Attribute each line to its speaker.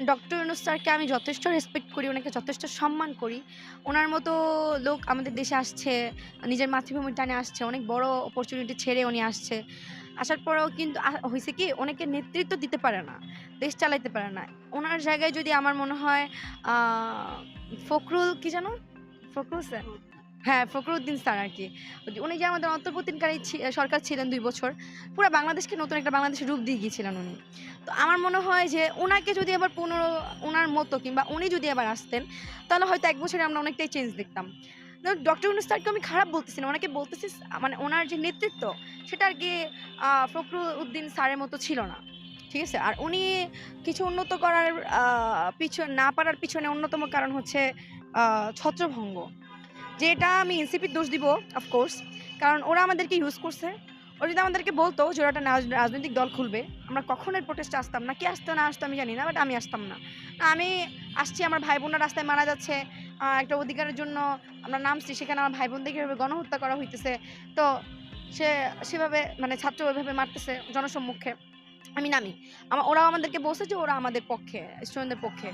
Speaker 1: Doctor Yunus স্যারকে আমি যথেষ্ট রেসপেক্ট করি, ওনাকে যথেষ্ট সম্মান করি। উনার মতো লোক আমাদের দেশে আসছে, নিজের মাতৃভূমির টানে আসছে, অনেক বড় অপরচুনিটি ছেড়ে উনি আসছে। আসার পরেও কিন্তু হইছে কি ওনাকে নেতৃত্ব দিতে পারে না, দেশ চালাইতে পারে না। উনার জায়গায় যদি আমার মনে হয় আ ফখরুল কি যেন? ফখরুল স্যার? হ্যাঁ, ফখরুদ্দিন স্যার আরকি। উনি যে আমাদের অন্তর্বর্তীকালীন সরকার ছিলেন ২ বছর। পুরা বাংলাদেশকে নতুন একটা বাংলাদেশের রূপ দিয়ে গিয়েছিলেন উনি। তো আমার মনে হয় যে উনাকে যদি আবার উনার মতো কিংবা উনি যদি আবার আসতেন, তাহলে হয়তো ১ বছরে আমরা অনেকটাই চেঞ্জ দেখতাম। ডক্টর ইউনূস স্যারকে আমি খারাপ বলতেছি না। উনাকে বলতেছি মানে উনার যে নেতৃত্ব সেটা আরকি ফখরুল উদ্দিন স্যারের মতো ছিল না। ঠিক আছে? আর উনি কিছু উন্নত করার আ না পারার পিছনে অন্যতম কারণ হচ্ছে আ ছত্রভঙ্গ। যেটা আমি এনসিপির দোষ দিব অফকোর্স। কারণ ওরা আমাদেরকে ইউজ করছে। ওরা যদি আমাদেরকে বলতো যে ওরা একটা রাজনৈতিক দল খুলবে, আমরা কখনোই প্রোটেস্টে আসতাম না। কে আসতো না আসতো আমি জানি না। বাট আমি আসতাম না। আমি আসছি আমার ভাই-বোনরা রাস্তায় মারা যাচ্ছে। একটা অধিকারের জন্য আমরা নামছি। সেখানে আমার ভাই-বোনদেরকে এভাবে গণহত্যা করা হইতেছে। তো সে সেভাবে মানে ছাত্র ওইভাবে মারতেছে জনসম্মুখে। আমি নামি। ওরাও আমাদেরকে বলছে যে ওরা আমাদের পক্ষে, স্টুডেন্টদের পক্ষে।